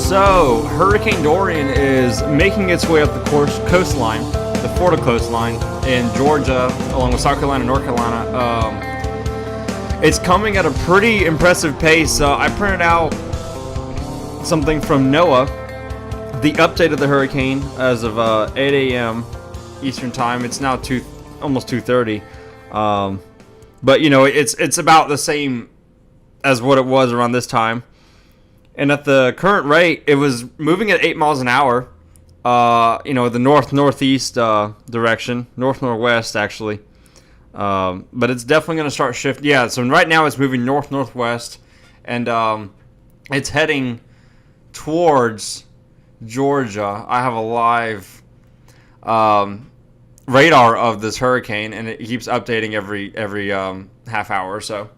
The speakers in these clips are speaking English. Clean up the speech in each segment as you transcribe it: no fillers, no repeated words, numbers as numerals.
So, Hurricane Dorian is making its way up the coastline, the Florida coastline, in Georgia, along with South Carolina and North Carolina. It's coming at a pretty impressive pace. I printed out something from NOAA, the update of the hurricane as of 8 a.m. Eastern Time. It's now almost 2:30. But, you know, it's about the same as what it was around this time. And at the current rate, it was moving at 8 miles an hour, the north-northeast direction, north-northwest, actually. But it's definitely going to start shifting. Yeah, so right now it's moving north-northwest, and it's heading towards Georgia. I have a live radar of this hurricane, and it keeps updating every half hour or so.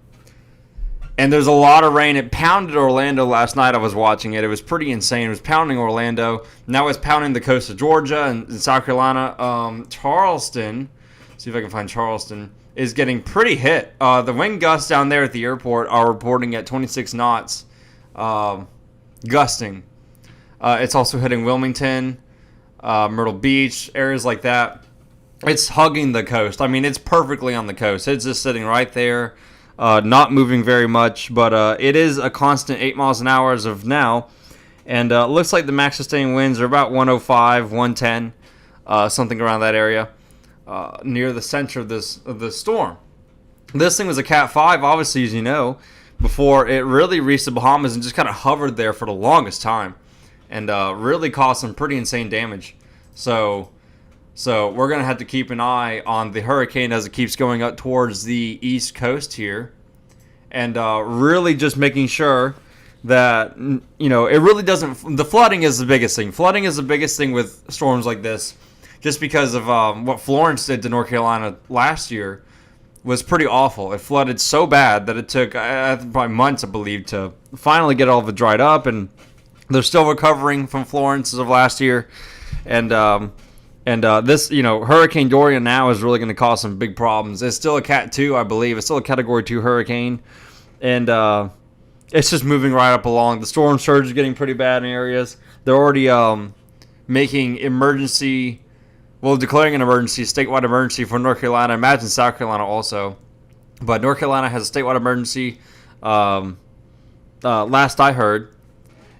And there's a lot of rain. It pounded Orlando last night. I was watching it. It was pretty insane. It was pounding Orlando. Now it's pounding the coast of Georgia and South Carolina. Charleston, see if I can find Charleston, is getting pretty hit. The wind gusts down there at the airport are reporting at 26 knots, gusting. It's also hitting Wilmington, Myrtle Beach, areas like that. It's hugging the coast. I mean, it's perfectly on the coast. It's just sitting right there. Not moving very much, but it is a constant 8 miles an hour as of now. And it looks like the max sustained winds are about 105, 110, something around that area, near the center of the storm. This thing was a Cat 5, obviously, as you know, before it really reached the Bahamas and just kind of hovered there for the longest time and really caused some pretty insane damage. So we're going to have to keep an eye on the hurricane as it keeps going up towards the east coast here. And really just making sure that, it really doesn't... The flooding is the biggest thing. Flooding is the biggest thing with storms like this. Just because of what Florence did to North Carolina last year was pretty awful. It flooded so bad that it took probably months, I believe, to finally get all of it dried up. And they're still recovering from Florence as of last year. And this, Hurricane Dorian now is really going to cause some big problems. It's still a Cat 2, I believe. It's still a Category 2 hurricane. And it's just moving right up along. The storm surge is getting pretty bad in areas. They're already declaring an emergency, statewide emergency for North Carolina. Imagine South Carolina also. But North Carolina has a statewide emergency, last I heard.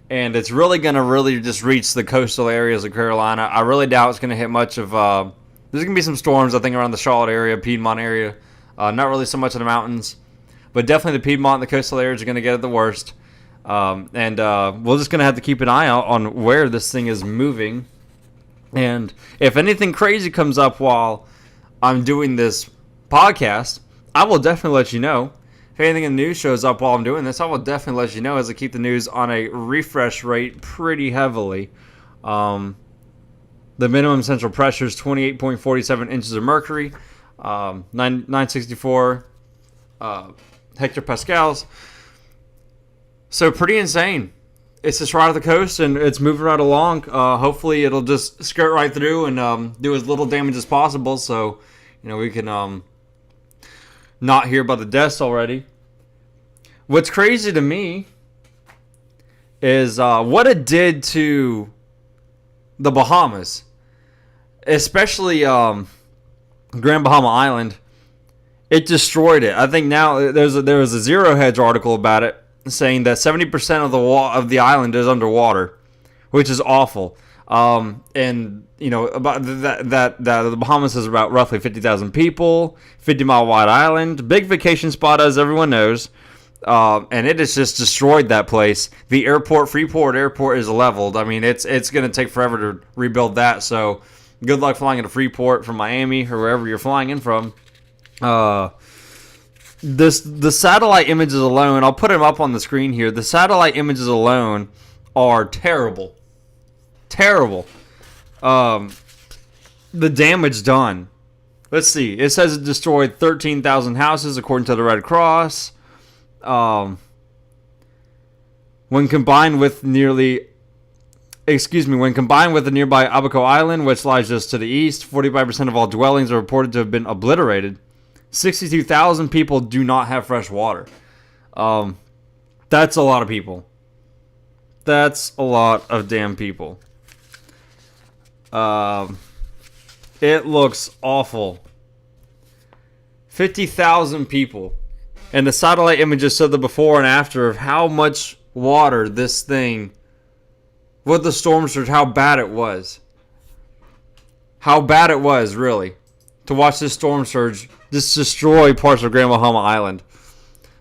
And it's really going to just reach the coastal areas of Carolina. I really doubt it's going to hit much of... there's going to be some storms, I think, around the Charlotte area, Piedmont area. Not really so much in the mountains. But definitely the Piedmont and the coastal areas are going to get it the worst. We're just going to have to keep an eye out on where this thing is moving. And if anything crazy comes up while I'm doing this podcast, I will definitely let you know. If anything in the news shows up while I'm doing this, I will definitely let you know as I keep the news on a refresh rate pretty heavily. The minimum central pressure is 28.47 inches of mercury, 964 hectopascals. So pretty insane. It's just right off the coast and it's moving right along. Hopefully it'll just skirt right through and do as little damage as possible so we can not hear about the deaths already. What's crazy to me is what it did to the Bahamas, especially Grand Bahama Island. It destroyed it. I think now there was a Zero Hedge article about it saying that 70% of the island is underwater, which is awful. About that the Bahamas has about roughly 50,000 people, 50-mile wide island, big vacation spot as everyone knows, and it has just destroyed that place. The Freeport airport is leveled. I mean, it's going to take forever to rebuild that. So, good luck flying into Freeport from Miami or wherever you're flying in from. The satellite images alone, I'll put them up on the screen here. The satellite images alone are terrible. Terrible. The damage done. Let's see. It says it destroyed 13,000 houses according to the Red Cross. When combined with the nearby Abaco Island, which lies just to the east, 45% of all dwellings are reported to have been obliterated. 62,000 people do not have fresh water. That's a lot of people. That's a lot of damn people. It looks awful. 50,000 people. And the satellite images showed the before and after of how much water this thing, with the storm surge, how bad it was. How bad it was, really, to watch this storm surge just destroy parts of Grand Bahama Island.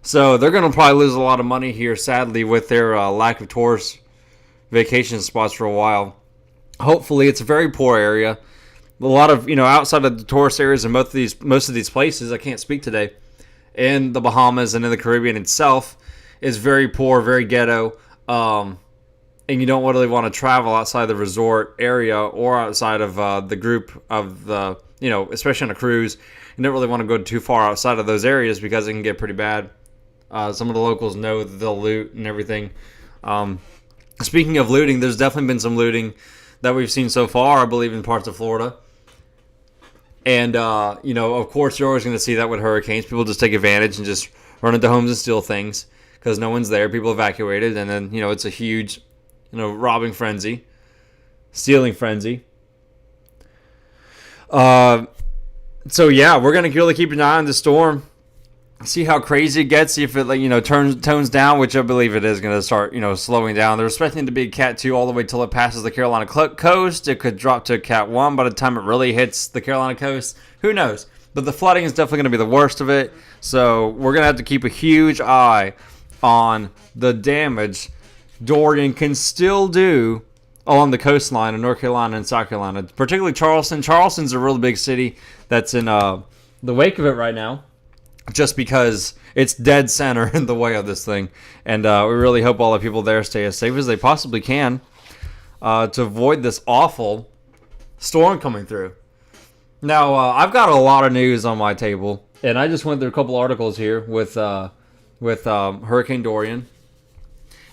So they're going to probably lose a lot of money here, sadly, with their lack of tourist vacation spots for a while. Hopefully, it's a very poor area. A lot of, outside of the tourist areas in most of these places, I can't speak today, in the Bahamas and in the Caribbean itself, is very poor, very ghetto. And you don't really want to travel outside the resort area or outside of the group of the, especially on a cruise. You don't really want to go too far outside of those areas because it can get pretty bad. Some of the locals know that they'll loot and everything. Speaking of looting, there's definitely been some looting that we've seen so far, I believe, in parts of Florida. And, of course, you're always going to see that with hurricanes. People just take advantage and just run into homes and steal things because no one's there. People evacuated. And then, it's a huge, robbing frenzy, stealing frenzy. So, yeah, we're going to really keep an eye on the storm. See how crazy it gets. See if it, tones down, which I believe it is going to start, slowing down. They're expecting it to be a Cat 2 all the way till it passes the Carolina coast. It could drop to a Cat 1 by the time it really hits the Carolina coast. Who knows? But the flooding is definitely going to be the worst of it. So we're going to have to keep a huge eye on the damage Dorian can still do along the coastline of North Carolina and South Carolina. Particularly Charleston. Charleston's a really big city that's in the wake of it right now. Just because it's dead center in the way of this thing. And we really hope all the people there stay as safe as they possibly can to avoid this awful storm coming through. Now, I've got a lot of news on my table. And I just went through a couple articles here with Hurricane Dorian.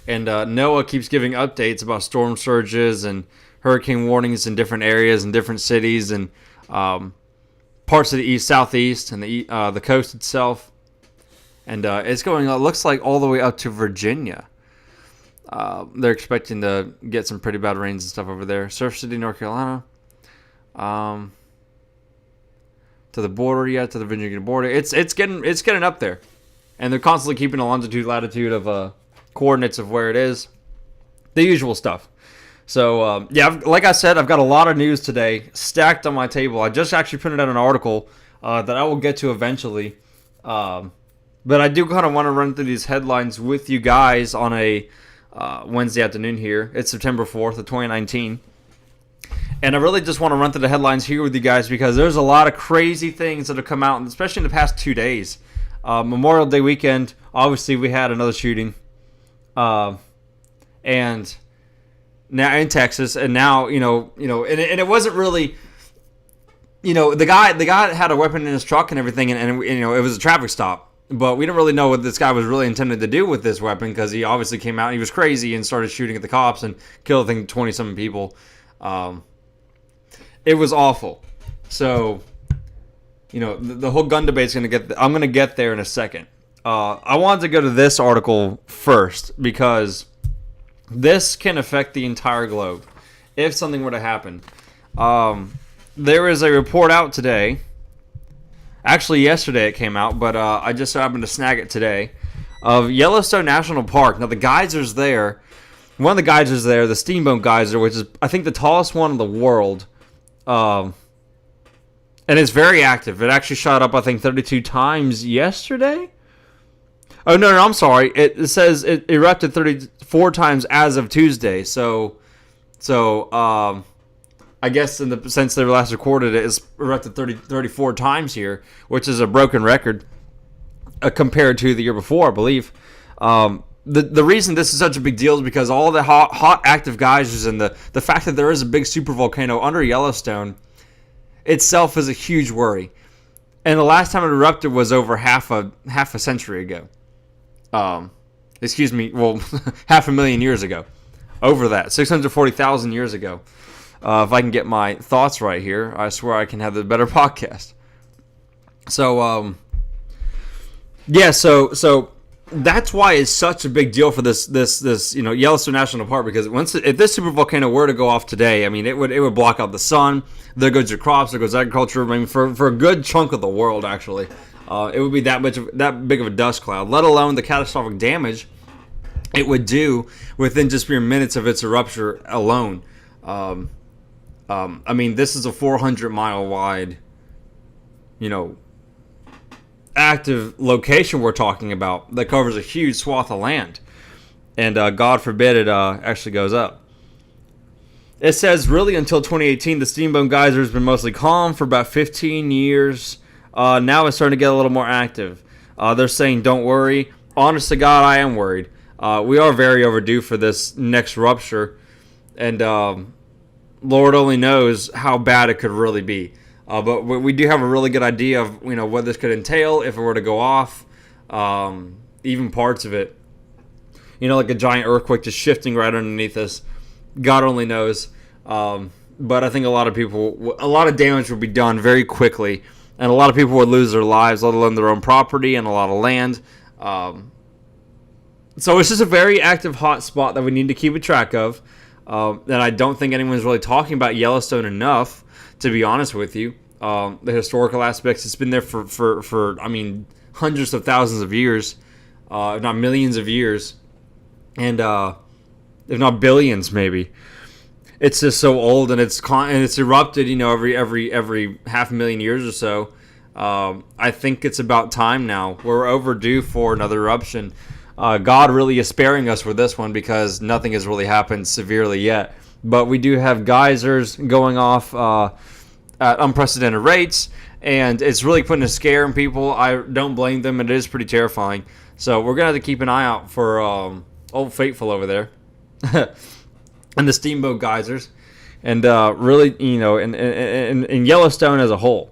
And NOAA keeps giving updates about storm surges and hurricane warnings in different areas and different cities and parts of the east, southeast, and the coast itself, and it's going. It looks like all the way up to Virginia. They're expecting to get some pretty bad rains and stuff over there. Surf City, North Carolina, to the border, to the Virginia border. It's getting up there, and they're constantly keeping a longitude, latitude of coordinates of where it is. The usual stuff. So, like I said, I've got a lot of news today stacked on my table. I just actually printed out an article that I will get to eventually. But I do kind of want to run through these headlines with you guys on a Wednesday afternoon here. It's September 4th of 2019. And I really just want to run through the headlines here with you guys because there's a lot of crazy things that have come out, especially in the past 2 days. Memorial Day weekend, obviously we had another shooting. And now in Texas, and now and it wasn't really, the guy had a weapon in his truck and everything, and it was a traffic stop, but we didn't really know what this guy was really intended to do with this weapon because he obviously came out and he was crazy and started shooting at the cops and killed, I think, 20-something people. It was awful. So, the whole gun debate is going to I'm going to get there in a second. I wanted to go to this article first because this can affect the entire globe if something were to happen. There is a report out today. Actually, yesterday it came out, but I just so happened to snag it today. Of Yellowstone National Park. Now, the geysers there, one of the geysers there, the Steamboat Geyser, which is, I think, the tallest one in the world. And it's very active. It actually shot up, I think, 32 times yesterday. Oh, no, I'm sorry. It says it erupted 34 times as of Tuesday. So I guess in the since they last recorded it's erupted 34 times here, which is a broken record compared to the year before, I believe. The reason this is such a big deal is because all the hot active geysers and the fact that there is a big supervolcano under Yellowstone itself is a huge worry. And the last time it erupted was over half a century ago. Half a million years ago. Over that. 640,000 years ago. If I can get my thoughts right here, I swear I can have a better podcast. So that's why it's such a big deal for this Yellowstone National Park, because if this super volcano were to go off today, I mean, it would block out the sun. There goes your crops. There goes agriculture. I mean, for a good chunk of the world, actually, it would be that big of a dust cloud. Let alone the catastrophic damage it would do within just mere minutes of its eruption alone. I mean, this is a 400-mile wide, active location we're talking about that covers a huge swath of land, and God forbid it actually goes up. It says really until 2018 the Steamboat Geyser has been mostly calm for about 15 years. Now it's starting to get a little more active. They're saying don't worry. Honest to God, I am worried. We are very overdue for this next rupture, and Lord only knows how bad it could really be. But we do have a really good idea of what this could entail if it were to go off. Even parts of it, like a giant earthquake just shifting right underneath us. God only knows. But I think a lot of damage would be done very quickly, and a lot of people would lose their lives, let alone their own property and a lot of land. So it's just a very active hot spot that we need to keep a track of. And I don't think anyone's really talking about Yellowstone enough, to be honest with you. The historical aspects, it's been there for hundreds of thousands of years, if not millions of years, and if not billions maybe. It's just so old, and it's erupted, every half a million years or so. I think it's about time now. We're overdue for another eruption. God really is sparing us with this one because nothing has really happened severely yet. But we do have geysers going off at unprecedented rates, and it's really putting a scare in people. I don't blame them. It is pretty terrifying. So we're going to have to keep an eye out for Old Faithful over there and the Steamboat Geysers, and really, in Yellowstone as a whole.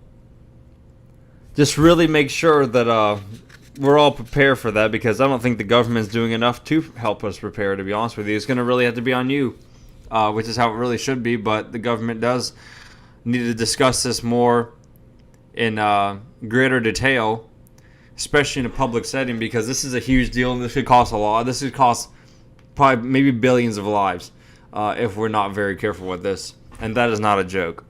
Just really make sure that we're all prepared for that, because I don't think the government's doing enough to help us prepare, to be honest with you. It's going to really have to be on you, which is how it really should be, but the government does need to discuss this more in greater detail, especially in a public setting, because this is a huge deal, and this could cost a lot. This could cost probably maybe billions of lives if we're not very careful with this, and that is not a joke.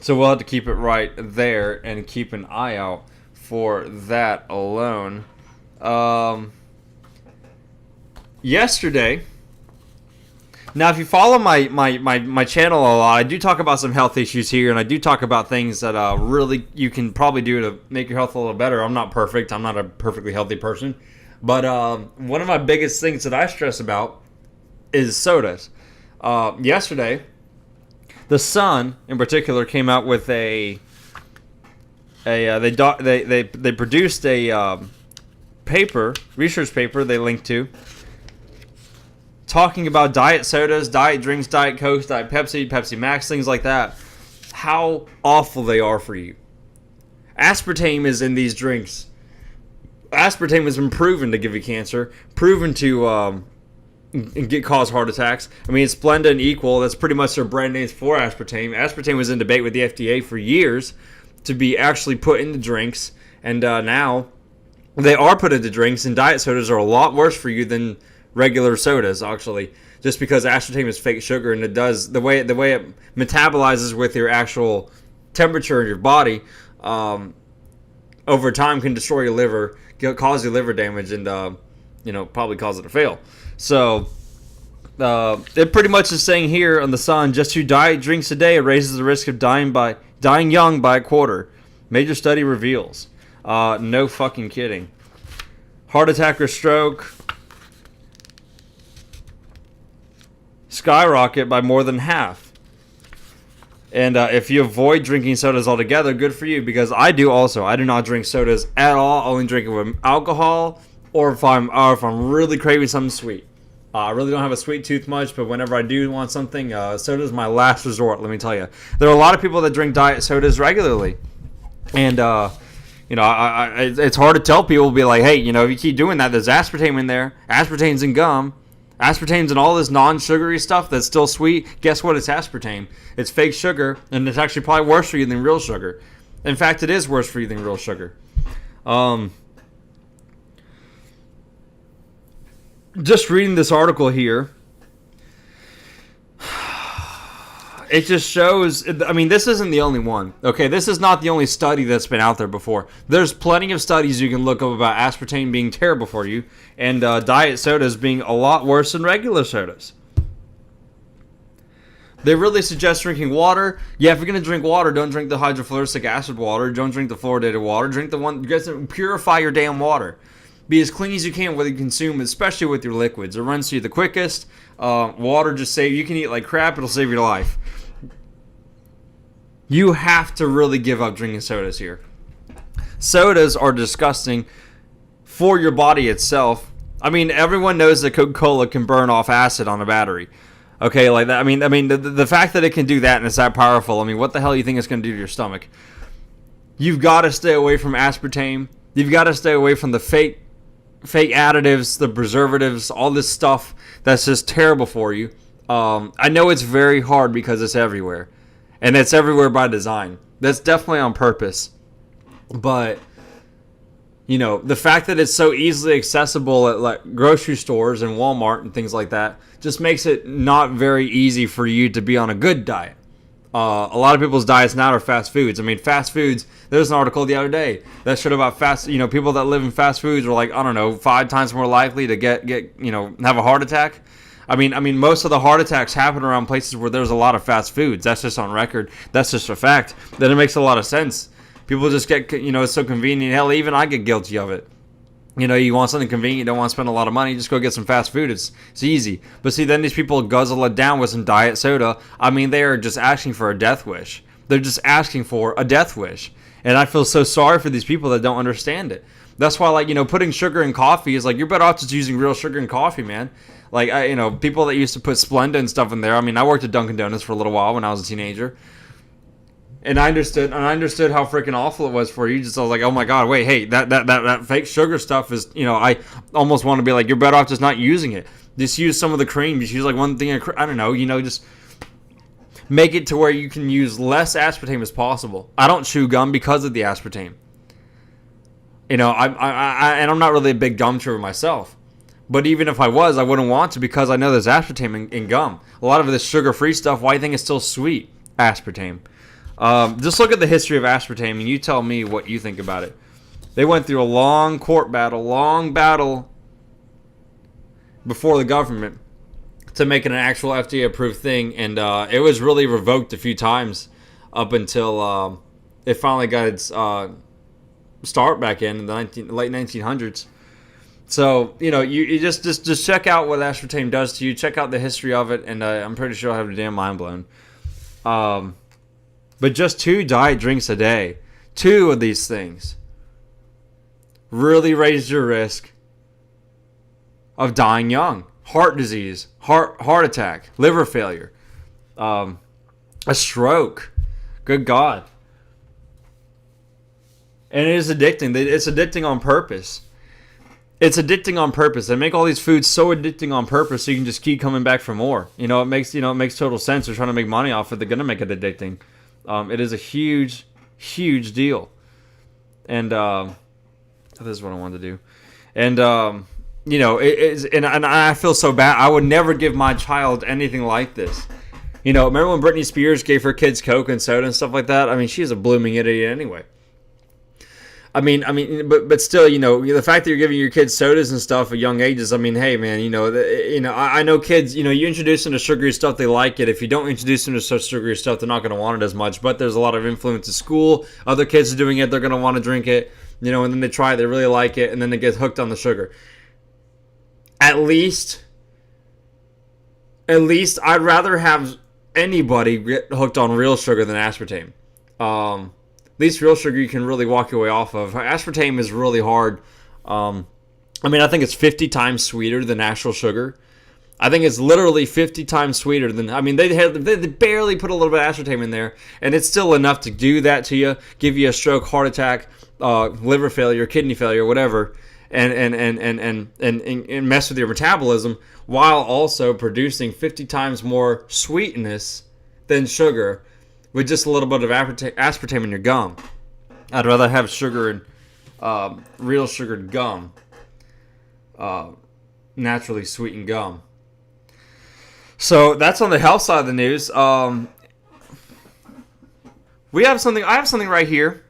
So we'll have to keep it right there and keep an eye out for that alone. Yesterday, now if you follow my channel a lot, I do talk about some health issues here, and I do talk about things that really you can probably do to make your health a little better. I'm not perfect. I'm not a perfectly healthy person. But one of my biggest things that I stress about is sodas. Yesterday, The Sun in particular came out with they produced a research paper they linked to, talking about diet sodas, diet drinks, Diet Coke, Diet Pepsi, Pepsi Max, things like that, how awful they are for you. Aspartame is in these drinks. Aspartame has been proven to give you cancer, proven to cause heart attacks. I mean, it's Splenda and Equal. That's pretty much their brand names for aspartame. Aspartame was in debate with the FDA for years to be actually put into drinks, and now they are put into drinks, and diet sodas are a lot worse for you than regular sodas, actually, just because aspartame is fake sugar, and it does the way it metabolizes with your actual temperature in your body over time can destroy your liver, cause your liver damage, and probably cause it to fail. So it pretty much is saying here on The Sun, just 2 diet drinks a day raises the risk of dying young by a quarter. Major study reveals. No fucking kidding. Heart attack or stroke skyrocket by more than half. And if you avoid drinking sodas altogether, good for you, because I do also. I do not drink sodas at all. I only drink it with alcohol, or if I'm really craving something sweet. I really don't have a sweet tooth much, but whenever I do want something, soda is my last resort, let me tell you. There are a lot of people that drink diet sodas regularly. And, it's hard to tell people, be like, hey, if you keep doing that, there's aspartame in there. Aspartame's in gum. Aspartame's in all this non-sugary stuff that's still sweet. Guess what? It's aspartame. It's fake sugar, and it's actually probably worse for you than real sugar. In fact, it is worse for you than real sugar. just reading this article here, it just shows, I mean, this isn't the only one. Okay, this is not the only study that's been out there before. There's plenty of studies you can look up about aspartame being terrible for you and diet sodas being a lot worse than regular sodas. They really suggest drinking water. Yeah, if you're going to drink water, don't drink the hydrofluoric acid water. Don't drink the fluoridated water. Drink the one, purify your damn water. Be as clean as you can with you consume, especially with your liquids. It runs through the quickest. Water just save, you can eat like crap, it'll save your life. You have to really give up drinking sodas here. Sodas are disgusting for your body itself. I mean, everyone knows that Coca-Cola can burn off acid on a battery. Okay, like that. I mean, the fact that it can do that and it's that powerful. I mean, what the hell do you think it's going to do to your stomach? You've got to stay away from aspartame. You've got to stay away from the fake additives, the preservatives, all this stuff that's just terrible for you. I know it's very hard because it's everywhere. And it's everywhere by design. That's definitely on purpose. But, you know, the fact that it's so easily accessible at like grocery stores and Walmart and things like that just makes it not very easy for you to be on a good diet. A lot of people's diets now are fast foods. I mean, fast foods, there's an article the other day that showed about people that live in fast foods are like, I don't know, 5 times more likely to get have a heart attack. I mean, most of the heart attacks happen around places where there's a lot of fast foods. That's just on record. That's just a fact. Then it makes a lot of sense. People just get, it's so convenient. Hell, even I get guilty of it. You want something convenient, you don't want to spend a lot of money, just go get some fast food. It's easy. But see, then these people guzzle it down with some diet soda. I mean, they are just asking for a death wish. They're just asking for a death wish. And I feel so sorry for these people that don't understand it. That's why, putting sugar in coffee is like, you're better off just using real sugar in coffee, man. Like, people that used to put Splenda and stuff in there. I mean, I worked at Dunkin' Donuts for a little while when I was a teenager. And I understood how freaking awful it was for you. I was like, oh my God, wait, hey, that fake sugar stuff is, I almost want to be like, you're better off just not using it. Just use some of the cream. Just use like one thing, I don't know, just make it to where you can use less aspartame as possible. I don't chew gum because of the aspartame. And I'm not really a big gum chewer myself. But even if I was, I wouldn't want to because I know there's aspartame in gum. A lot of this sugar-free stuff, why do you think it's still sweet? Aspartame. Just look at the history of aspartame and you tell me what you think about it. They went through a long battle before the government to make it an actual FDA-approved thing. And it was really revoked a few times up until it finally got its start back in the late 1900s. So, you just check out what aspartame does to you. Check out the history of it, and I'm pretty sure I'll have your damn mind blown. But just 2 diet drinks a day, 2 of these things, really raise your risk of dying young. Heart disease, heart attack, liver failure, a stroke. Good God. And it is addicting. It's addicting on purpose. It's addicting on purpose. They make all these foods so addicting on purpose so you can just keep coming back for more. It makes total sense. They're trying to make money off it. They're going to make it addicting. It is a huge, huge deal. And this is what I wanted to do. And it is, and I feel so bad. I would never give my child anything like this. Remember when Britney Spears gave her kids Coke and soda and stuff like that? I mean, she's a blooming idiot anyway. But still, the fact that you're giving your kids sodas and stuff at young ages, I mean, hey, man, I know kids, you introduce them to sugary stuff, they like it. If you don't introduce them to such sugary stuff, they're not going to want it as much. But there's a lot of influence at school. Other kids are doing it, they're going to want to drink it, and then they try it, they really like it, and then they get hooked on the sugar. At least I'd rather have anybody get hooked on real sugar than aspartame. At least real sugar you can really walk your way off of. Aspartame is really hard. I think it's 50 times sweeter than actual sugar. I think it's literally 50 times sweeter than... they barely put a little bit of aspartame in there, and it's still enough to do that to you, give you a stroke, heart attack, liver failure, kidney failure, whatever, and mess with your metabolism, while also producing 50 times more sweetness than sugar, with just a little bit of aspartame in your gum. I'd rather have sugar and real sugared gum naturally sweetened gum. So that's on the health side of the news. We have something. I have something right here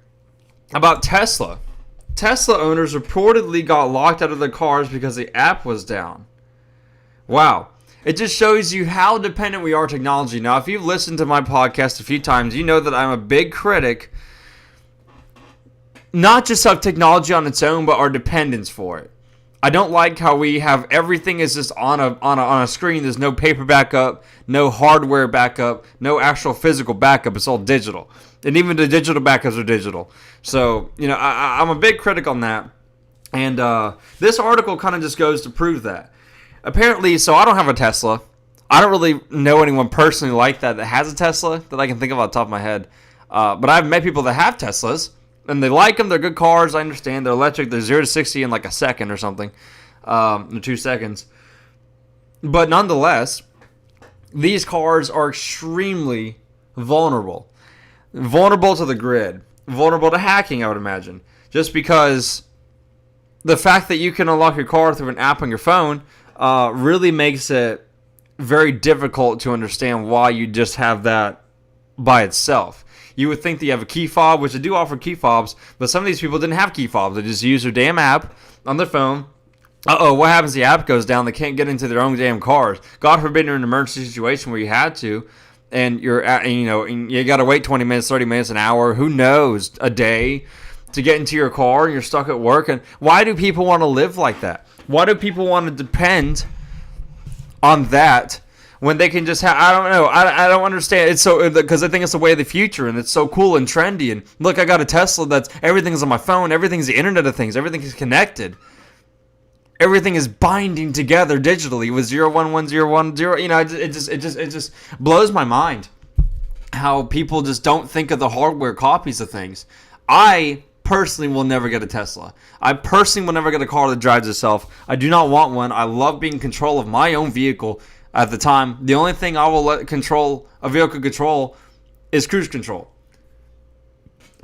about Tesla. Tesla owners reportedly got locked out of their cars because the app was down. Wow. It just shows you how dependent we are on technology. Now, if you've listened to my podcast a few times, you know that I'm a big critic, not just of technology on its own, but our dependence for it. I don't like how we have everything is just on a screen. There's no paper backup, no hardware backup, no actual physical backup. It's all digital. And even the digital backups are digital. So, I'm a big critic on that. And this article kind of just goes to prove that. Apparently, so I don't have a Tesla. I don't really know anyone personally like that has a Tesla that I can think of on the top of my head. But I've met people that have Teslas, and they like them. They're good cars. I understand. They're electric. They're 0 to 60 in like a second or something, in 2 seconds. But nonetheless, these cars are extremely vulnerable. Vulnerable to the grid. Vulnerable to hacking, I would imagine. Just because the fact that you can unlock your car through an app on your phone really makes it very difficult to understand why you just have that by itself. You would think that you have a key fob, which they do offer key fobs, but some of these people didn't have key fobs. They just use their damn app on their phone. What happens if the app goes down? They can't get into their own damn cars. God forbid you're in an emergency situation where you had to, and you got to wait 20 minutes, 30 minutes, an hour, who knows, a day to get into your car, and you're stuck at work. And why do people want to live like that? Why do people want to depend on that when they can just have, I don't know, I don't understand. It's so, because I think it's the way of the future, and it's so cool and trendy. And look, I got a Tesla that's, everything's on my phone, everything's the Internet of Things, everything is connected. Everything is binding together digitally with 01101. It just blows my mind how people just don't think of the hardware copies of things. I personally will never get a Tesla. I personally will never get a car that drives itself. I do not want one. I love being in control of my own vehicle. At the time, the only thing I will let control a vehicle control is cruise control.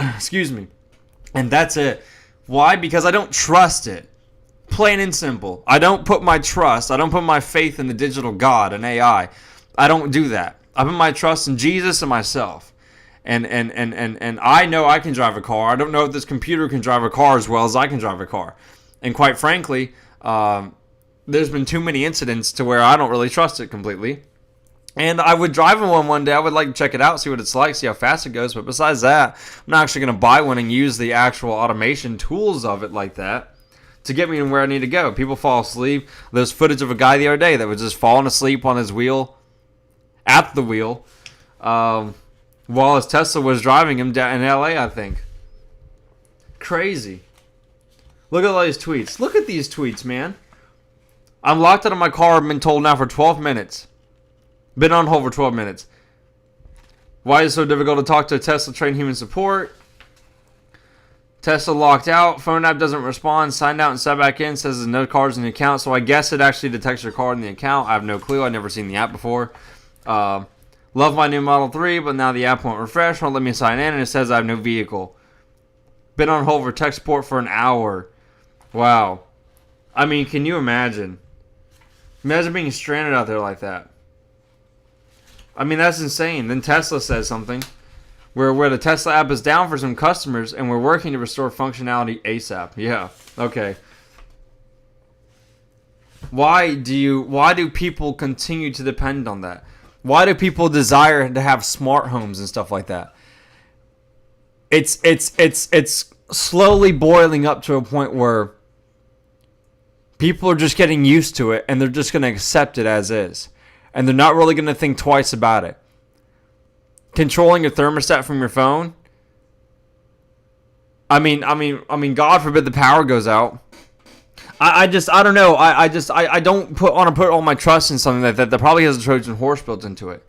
Excuse me. And that's it. Why? Because I don't trust it. Plain and simple. I don't put my trust, I don't put my faith in the digital God and AI. I don't do that. I put my trust in Jesus and myself. And I know I can drive a car. I don't know if this computer can drive a car as well as I can drive a car. And quite frankly, there's been too many incidents to where I don't really trust it completely. And I would drive one day. I would like to check it out, see what it's like, see how fast it goes. But besides that, I'm not actually going to buy one and use the actual automation tools of it like that to get me to where I need to go. People fall asleep. There's footage of a guy the other day that was just falling asleep on his wheel, at the wheel, while his Tesla was driving him down in LA, I think. Crazy. Look at all these tweets. Look at these tweets, man. I'm locked out of my car. I've been told now for 12 minutes. Been on hold for 12 minutes. Why is it so difficult to talk to a Tesla trained human support? Tesla locked out. Phone app doesn't respond. Signed out and signed back in. Says there's no cards in the account. So I guess it actually detects your card in the account. I have no clue. I've never seen the app before. Love my new Model 3, but now the app won't refresh. Won't let me sign in, and it says I have no vehicle. Been on hold for tech support for an hour. Wow. I mean, can you imagine? Imagine being stranded out there like that. I mean, that's insane. Then Tesla says something where the Tesla app is down for some customers, and we're working to restore functionality ASAP. Yeah, okay. Why do people continue to depend on that? Why do people desire to have smart homes and stuff like that? It's slowly boiling up to a point where people are just getting used to it, and they're just going to accept it as is. And they're not really going to think twice about it. Controlling your thermostat from your phone. I mean, God forbid the power goes out. I don't know. I don't want to put all my trust in something that probably has a Trojan horse built into it.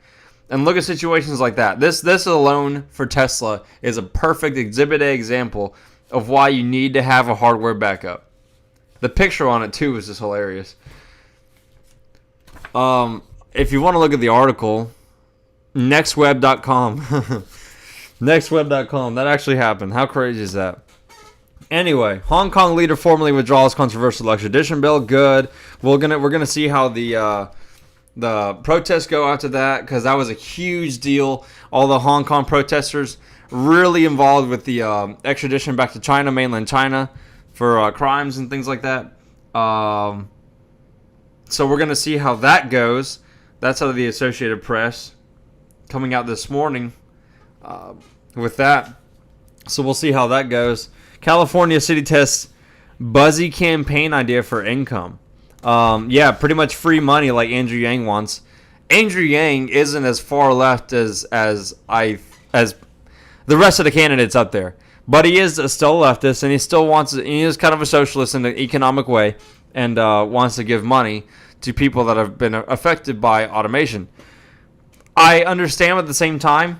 And look at situations like that. This alone for Tesla is a perfect Exhibit A example of why you need to have a hardware backup. The picture on it too is just hilarious. If you want to look at the article, nextweb.com. Nextweb.com. That actually happened. How crazy is that? Anyway, Hong Kong leader formally withdraws controversial extradition bill. Good. We're gonna see how the protests go after that, because that was a huge deal. All the Hong Kong protesters really involved with the extradition back to China, mainland China, for crimes and things like that. So we're going to see how that goes. That's out of the Associated Press coming out this morning with that. So we'll see how that goes. California city tests buzzy campaign idea for income. Yeah, pretty much free money like Andrew Yang wants. Andrew Yang isn't as far left as the rest of the candidates up there, but he is still a leftist, and he still wants. He is kind of a socialist in an economic way, and wants to give money to people that have been affected by automation. I understand, at the same time,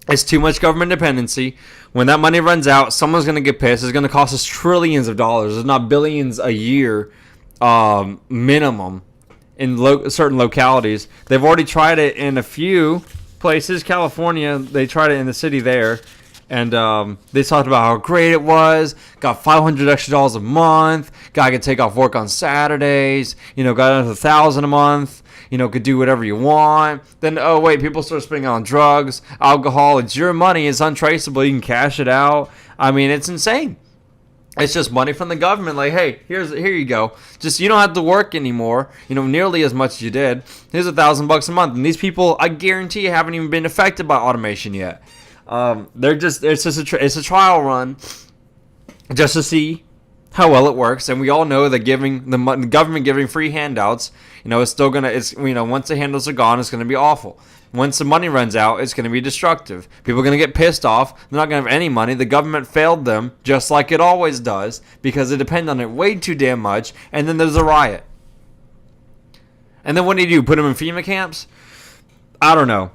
it's too much government dependency. When that money runs out, someone's going to get pissed. It's going to cost us trillions of dollars, if not billions a year, minimum, in certain localities. They've already tried it in a few places. California, they tried it in the city there, and they talked about how great it was. Got $500 extra a month. Guy could take off work on Saturdays. Got another $1,000 a month. Could do whatever you want. Then, oh wait, people start spending on drugs, alcohol. It's your money. It's untraceable. You can cash it out. I mean, it's insane. It's just money from the government. Like, hey, here you go. Just, you don't have to work anymore. Nearly as much as you did. Here's $1,000 a month. And these people, I guarantee, haven't even been affected by automation yet. It's a trial run, just to see how well it works. And we all know that the government giving free handouts, it's still gonna. Once the handouts are gone, it's gonna be awful. Once the money runs out, it's going to be destructive. People are going to get pissed off. They're not going to have any money. The government failed them, just like it always does, because they depend on it way too damn much, and then there's a riot. And then what do? Put them in FEMA camps? I don't know.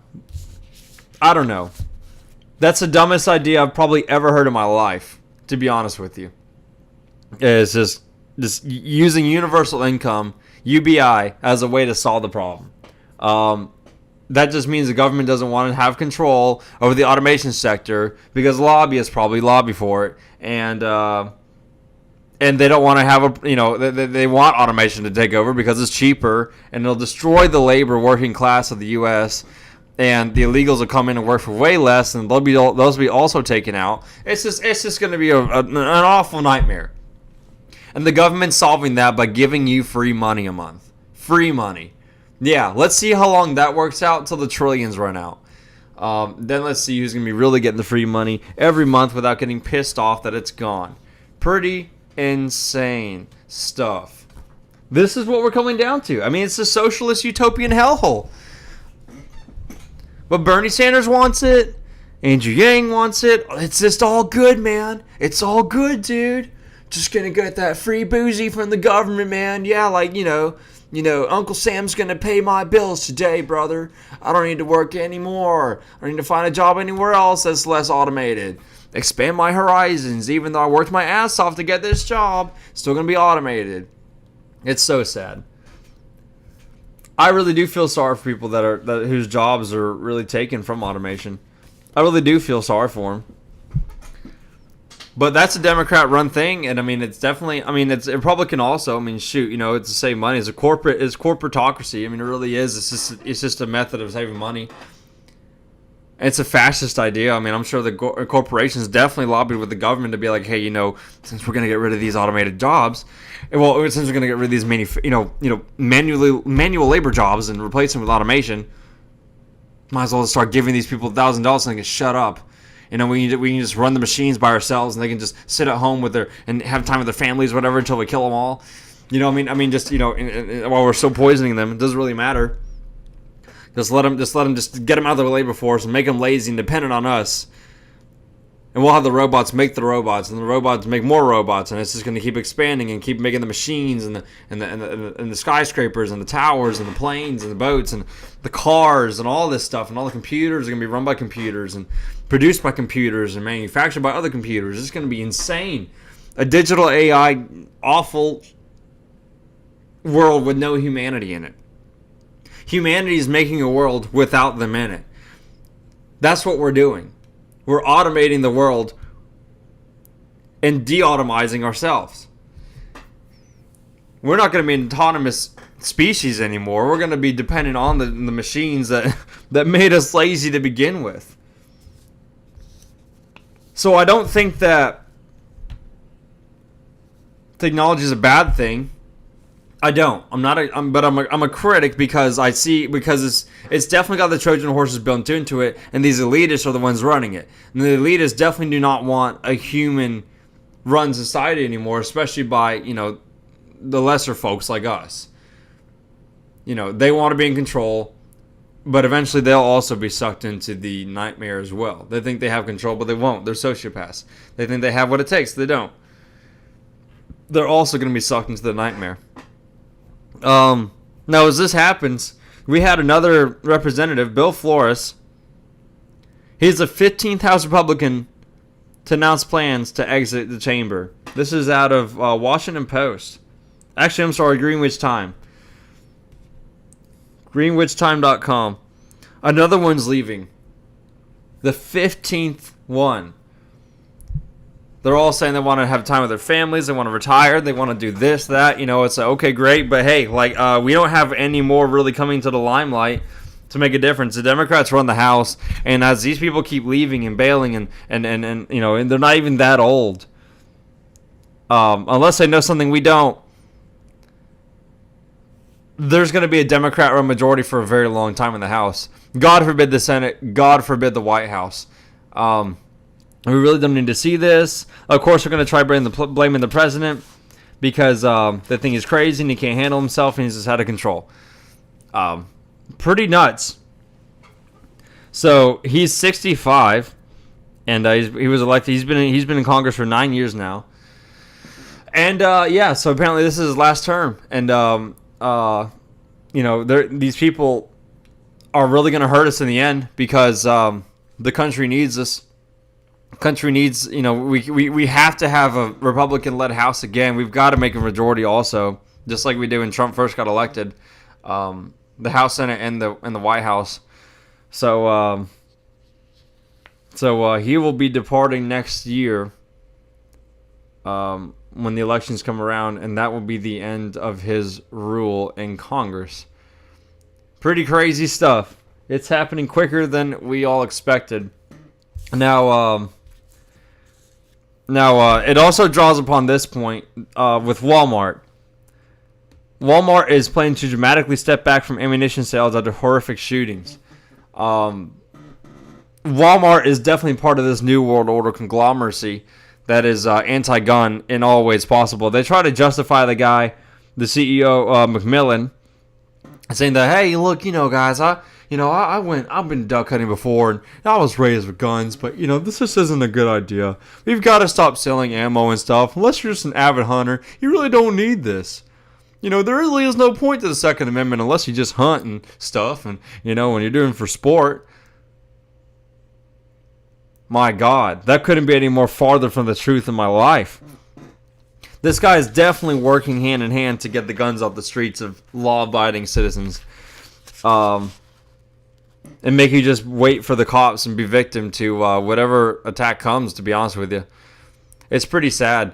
That's the dumbest idea I've probably ever heard in my life, to be honest with you. It's just using universal income, UBI, as a way to solve the problem. That just means the government doesn't want to have control over the automation sector, because lobbyists probably lobby for it, and they don't want to have they want automation to take over because it's cheaper, and it'll destroy the labor working class of the U.S., and the illegals will come in and work for way less, and those will be also taken out. It's just going to be an awful nightmare, and the government's solving that by giving you free money a month, free money. Yeah, let's see how long that works out until the trillions run out. Then let's see who's going to be really getting the free money every month without getting pissed off that it's gone. Pretty insane stuff. This is what we're coming down to. I mean, it's a socialist utopian hellhole. But Bernie Sanders wants it. Andrew Yang wants it. It's just all good, man. It's all good, dude. Just going to get that free boozy from the government, man. Yeah, Uncle Sam's going to pay my bills today, brother. I don't need to work anymore. I need to find a job anywhere else that's less automated. Expand my horizons. Even though I worked my ass off to get this job, still going to be automated. It's so sad. I really do feel sorry for people whose jobs are really taken from automation. I really do feel sorry for them. But that's a Democrat-run thing, and I mean, it's definitely. I mean, it's Republican also. I mean, shoot, it's the same money. It's corporatocracy. I mean, it really is. It's just a method of saving money. It's a fascist idea. I mean, I'm sure the corporations definitely lobbied with the government to be like, hey, since we're going to get rid of these automated jobs, since we're going to get rid of these manual labor jobs and replace them with automation, might as well start giving these people $1,000 so they can shut up. We can just run the machines by ourselves, and they can just sit at home and have time with their families, whatever, until we kill them all. While we're still poisoning them, it doesn't really matter. Just let them get them out of the labor force and make them lazy and dependent on us. And we'll have the robots make the robots, and the robots make more robots, and it's just going to keep expanding and keep making the machines and the skyscrapers and the towers and the planes and the boats and the cars and all this stuff, and all the computers are going to be run by computers and produced by computers and manufactured by other computers. It's going to be insane. A digital AI awful world with no humanity in it. Humanity is making a world without them in it. That's what we're doing. We're automating the world and de-automizing ourselves. We're not going to be an autonomous species anymore. We're going to be dependent on the machines that made us lazy to begin with. So I don't think that technology is a bad thing. I don't. I'm a critic because it's definitely got the Trojan horses built into it, and these elitists are the ones running it. And the elitists definitely do not want a human-run society anymore, especially by, the lesser folks like us. They want to be in control, but eventually they'll also be sucked into the nightmare as well. They think they have control, but they won't. They're sociopaths. They think they have what it takes. They don't. They're also going to be sucked into the nightmare. Now, as this happens, we had another representative, Bill Flores. He's the 15th House Republican to announce plans to exit the chamber. This is out of Washington Post. Actually, I'm sorry, Greenwich Time. GreenwichTime.com. Another one's leaving. The 15th one. They're all saying they want to have time with their families. They want to retire. They want to do this, that. It's like, okay, great. But hey, we don't have any more really coming to the limelight to make a difference. The Democrats run the House. And as these people keep leaving and bailing and they're not even that old. Unless they know something we don't. There's going to be a Democrat-run majority for a very long time in the House. God forbid the Senate. God forbid the White House. We really don't need to see this. Of course, we're going to try blaming the president because they think he's crazy and he can't handle himself and he's just out of control. Pretty nuts. So he's 65, and he was elected. He's been in Congress for 9 years now, and so apparently this is his last term, and these people are really going to hurt us in the end because the country needs us. Country needs, we have to have a Republican-led House again. We've got to make a majority also, just like we did when Trump first got elected, the House, Senate, and the White House. So he will be departing next year when the elections come around, and that will be the end of his rule in Congress. Pretty crazy stuff. It's happening quicker than we all expected. Now, it also draws upon this point with Walmart. Walmart is planning to dramatically step back from ammunition sales after horrific shootings. Walmart is definitely part of this new world order conglomeracy that is anti-gun in all ways possible. They try to justify the guy, the CEO, McMillan, saying that, hey, look, guys, I've been duck hunting before, and I was raised with guns, but, this just isn't a good idea. We've got to stop selling ammo and stuff. Unless you're just an avid hunter, you really don't need this. There really is no point to the Second Amendment unless you just hunt and stuff, and, when you're doing it for sport. My God, that couldn't be any more farther from the truth in my life. This guy is definitely working hand in hand to get the guns off the streets of law-abiding citizens. And make you just wait for the cops and be victim to whatever attack comes, to be honest with you. It's pretty sad.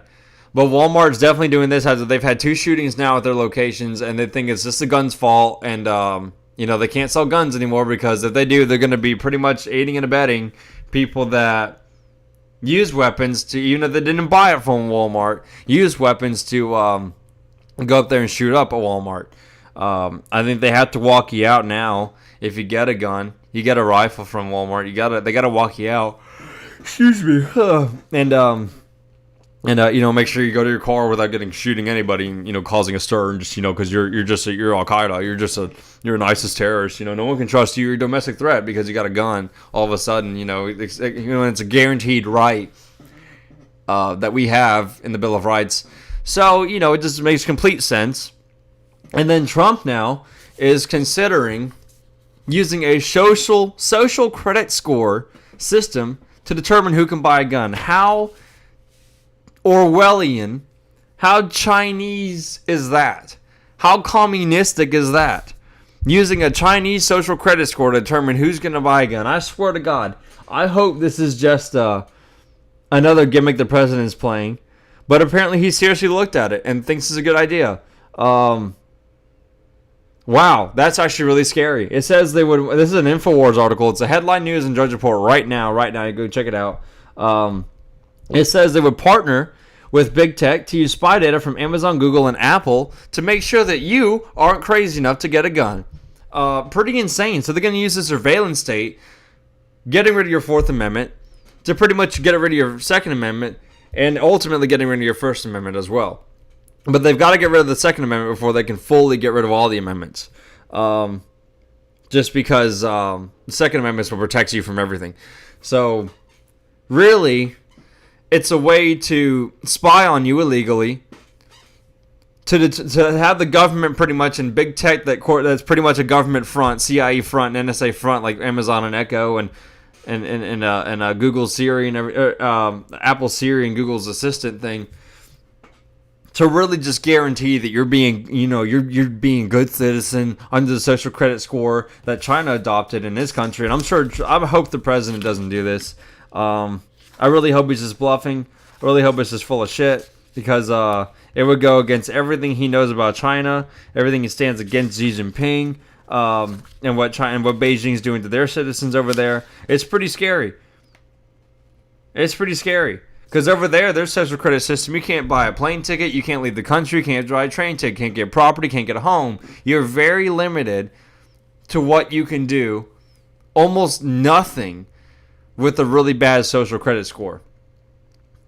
But Walmart's definitely doing this. They've had 2 shootings now at their locations, and they think it's just the guns' fault. And, they can't sell guns anymore because if they do, they're going to be pretty much aiding and abetting people that use weapons to, even if they didn't buy it from Walmart, use weapons to go up there and shoot up at Walmart. I think they have to walk you out now. If you get a gun, you get a rifle from Walmart, they gotta walk you out. Excuse me. And make sure you go to your car without shooting anybody, and, causing a stir, and just, because you're Al Qaeda, you're an ISIS terrorist, no one can trust you. You're a domestic threat because you got a gun. All of a sudden, it's a guaranteed right that we have in the Bill of Rights. So, it just makes complete sense. And then Trump now is considering using a social credit score system to determine who can buy a gun. How Orwellian, how Chinese is that? How communistic is that? Using a Chinese social credit score to determine who's going to buy a gun. I swear to God, I hope this is just another gimmick the president's playing. But apparently he seriously looked at it and thinks it's a good idea. Wow, that's actually really scary. It says they would. This is an InfoWars article. It's a headline news and Drudge Report right now. Right now, you go check it out. It says they would partner with big tech to use spy data from Amazon, Google, and Apple to make sure that you aren't crazy enough to get a gun. Pretty insane. So they're going to use the surveillance state, getting rid of your Fourth Amendment, to pretty much get rid of your Second Amendment, and ultimately getting rid of your First Amendment as well. But they've got to get rid of the Second Amendment before they can fully get rid of all the amendments. Just because the Second Amendment will protect you from everything. So, really, it's a way to spy on you illegally, to have the government pretty much in big tech that's pretty much a government front, CIA front, and NSA front, like Amazon and Echo and Google Siri and Apple Siri and Google's Assistant thing, to really just guarantee that you're being, you're being a good citizen under the social credit score that China adopted in this country. And I hope the president doesn't do this. I really hope he's just bluffing. I really hope it's just full of shit, because it would go against everything he knows about China, everything he stands against Xi Jinping, and what Beijing's doing to their citizens over there. It's pretty scary. It's pretty scary. Because over there, their social credit system, you can't buy a plane ticket, you can't leave the country, can't drive a train ticket, can't get property, can't get a home. You're very limited to what you can do. Almost nothing with a really bad social credit score.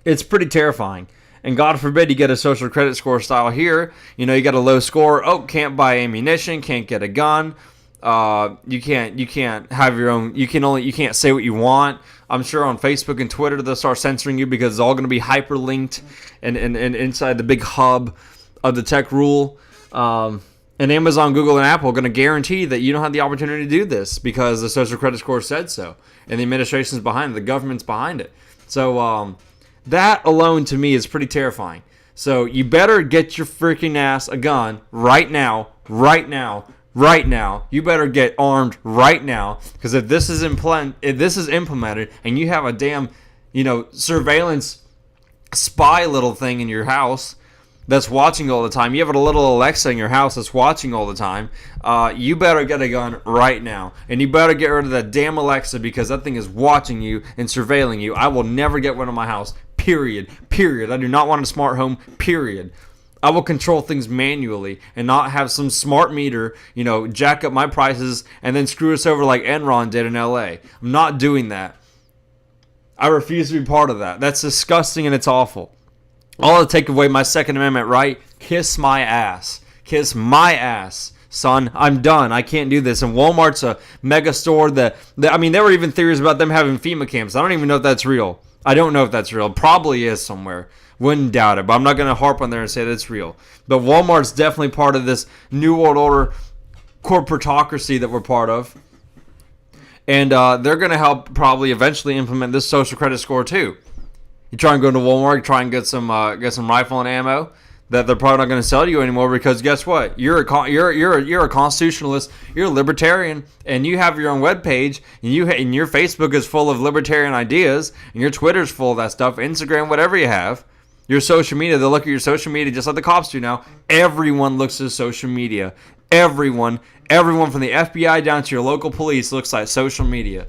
It's pretty terrifying. And God forbid you get a social credit score style here. You got a low score. Oh, can't buy ammunition, can't get a gun. You can't have your own. You can't say what you want. I'm sure on Facebook and Twitter they'll start censoring you, because it's all going to be hyperlinked and inside the big hub of the tech rule. And Amazon, Google, and Apple are going to guarantee that you don't have the opportunity to do this because the social credit score said so, and the administration's behind it, the government's behind it. So that alone to me is pretty terrifying. So you better get your freaking ass a gun right now. You better get armed right now, because if this is implemented and you have a damn, surveillance spy little thing in your house that's watching all the time, you have a little Alexa in your house that's watching all the time, you better get a gun right now. And you better get rid of that damn Alexa, because that thing is watching you and surveilling you. I will never get one in my house, period. I do not want a smart home, period. I will control things manually and not have some smart meter, jack up my prices and then screw us over like Enron did in LA. I'm not doing that. I refuse to be part of that. That's disgusting and it's awful. I'll take away my Second Amendment right. Kiss my ass. Kiss my ass, son. I'm done. I can't do this. And Walmart's a mega store there were even theories about them having FEMA camps. I don't even know if that's real. I don't know if that's real. It probably is somewhere. Wouldn't doubt it, but I'm not going to harp on there and say that's real. But Walmart's definitely part of this New World Order corporatocracy that we're part of. And they're going to help probably eventually implement this social credit score too. You try and go to Walmart, try and get some rifle and ammo that they're probably not going to sell to you anymore, because guess what? You're a constitutionalist, you're a libertarian, and you have your own webpage, and your Facebook is full of libertarian ideas, and your Twitter's full of that stuff, Instagram, whatever you have. Your social media, they'll look at your social media just like the cops do now. Everyone looks at social media. Everyone from the FBI down to your local police looks at social media.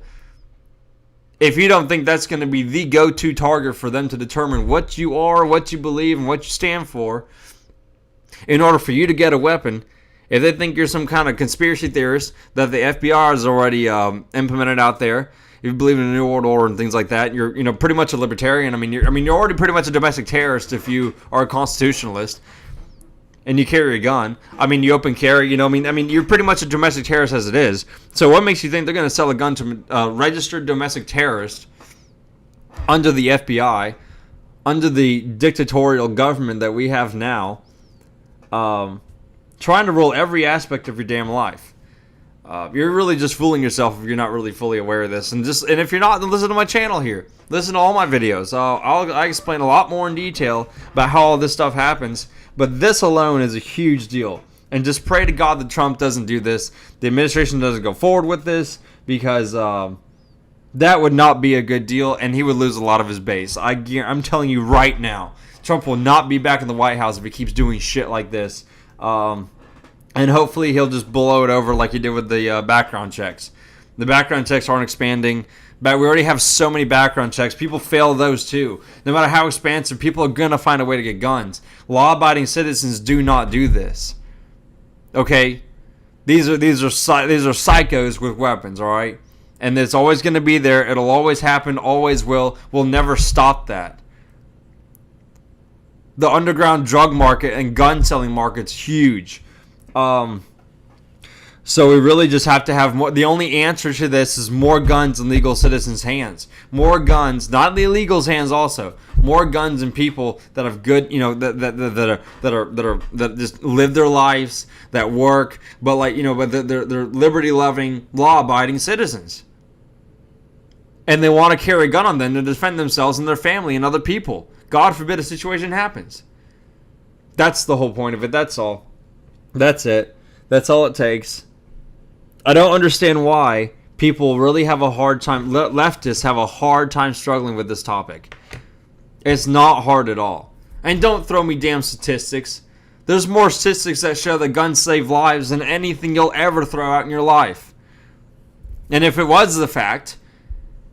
If you don't think that's going to be the go-to target for them to determine what you are, what you believe, and what you stand for, in order for you to get a weapon, if they think you're some kind of conspiracy theorist that the FBI has already implemented out there, if you believe in a New World Order and things like that, you're pretty much a libertarian. You're already pretty much a domestic terrorist if you are a constitutionalist and you carry a gun. You open carry. You're pretty much a domestic terrorist as it is. So what makes you think they're going to sell a gun to a registered domestic terrorist under the FBI, under the dictatorial government that we have now, trying to rule every aspect of your damn life? You're really just fooling yourself if you're not really fully aware of this. And if you're not, then listen to my channel here. Listen to all my videos. I explain a lot more in detail about how all this stuff happens. But this alone is a huge deal. And just pray to God that Trump doesn't do this. The administration doesn't go forward with this, because That would not be a good deal, and he would lose a lot of his base. I'm telling you right now, Trump will not be back in the White House if he keeps doing shit like this. And hopefully he'll just blow it over like he did with the background checks. The background checks aren't expanding. But we already have so many background checks. People fail those too. No matter how expansive, people are going to find a way to get guns. Law-abiding citizens do not do this. Okay? These are psychos with weapons, all right? And it's always going to be there. It'll always happen, always will. We'll never stop that. The underground drug market and gun selling market's huge. So we really just have to have more. The only answer to this is more guns in legal citizens' hands. More guns, not the illegals' hands. Also, more guns in people that have good, that just live their lives, that work, but they're liberty-loving, law-abiding citizens, and they want to carry a gun on them to defend themselves and their family and other people. God forbid a situation happens. That's the whole point of it. That's all. That's it. That's all it takes. I don't understand why people really have a hard time, leftists have a hard time struggling with this topic. It's not hard at all. And don't throw me damn statistics. There's more statistics that show that guns save lives than anything you'll ever throw out in your life. And if it was the fact,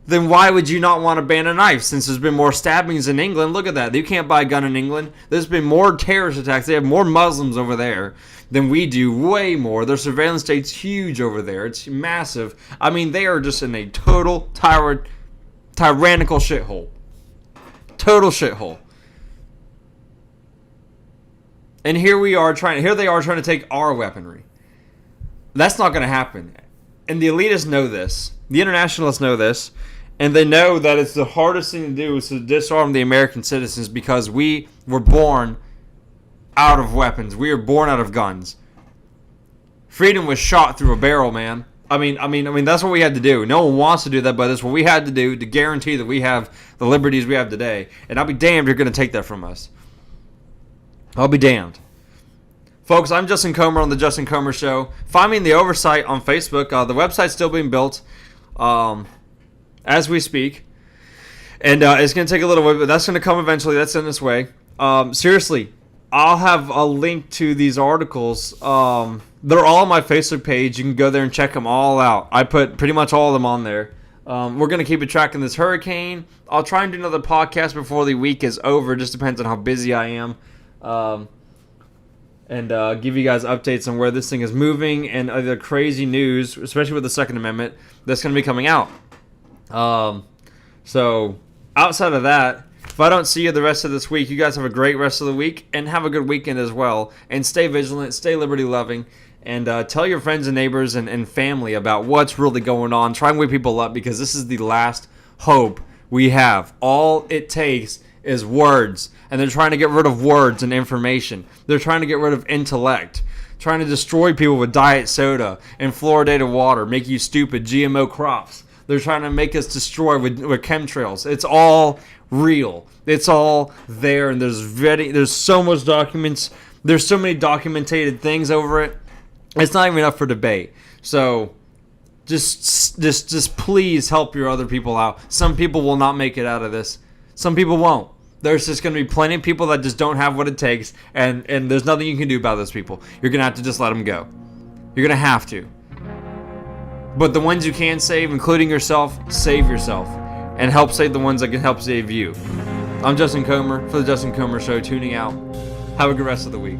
then why would you not want to ban a knife since there's been more stabbings in England? Look at that. You can't buy a gun in England. There's been more terrorist attacks. They have more Muslims over there than we do. Way more. Their surveillance state's huge over there. It's massive. I mean, they are just in a total tyrannical shithole. Total shithole. And here they are trying to take our weaponry. That's not going to happen. And the elitists know this. The internationalists know this. And they know that it's the hardest thing to do is to disarm the American citizens because we were born out of weapons. We were born out of guns. Freedom was shot through a barrel, man. I mean, that's what we had to do. No one wants to do that, but that's what we had to do to guarantee that we have the liberties we have today. And I'll be damned if you're going to take that from us. I'll be damned. Folks, I'm Justin Comer on The Justin Comer Show. Find me in the Oversight on Facebook. The website's still being built as we speak. And it's going to take a little bit, but that's going to come eventually. That's in its way. Seriously, I'll have a link to these articles. They're all on my Facebook page. You can go there and check them all out. I put pretty much all of them on there. We're going to keep tracking this hurricane. I'll try and do another podcast before the week is over. It just depends on how busy I am. And give you guys updates on where this thing is moving and other crazy news, especially with the Second Amendment, that's going to be coming out. So outside of that, if I don't see you the rest of this week, you guys have a great rest of the week and have a good weekend as well. And stay vigilant, stay liberty loving, and tell your friends and neighbors and family about what's really going on. Try and wake people up because this is the last hope we have. All it takes is words, and they're trying to get rid of words and information. They're trying to get rid of intellect, trying to destroy people with diet soda and fluoridated water, make you stupid, GMO crops. They're trying to make us destroy with chemtrails. It's all real. It's all there, and there's so much documents. There's so many documented things over it. It's not even up for debate. So just please help your other people out. Some people will not make it out of this. Some people won't. There's just going to be plenty of people that just don't have what it takes, and there's nothing you can do about those people. You're going to have to just let them go. You're going to have to. But the ones you can save, including yourself, save yourself. And help save the ones that can help save you. I'm Justin Comer for The Justin Comer Show, tuning out. Have a good rest of the week.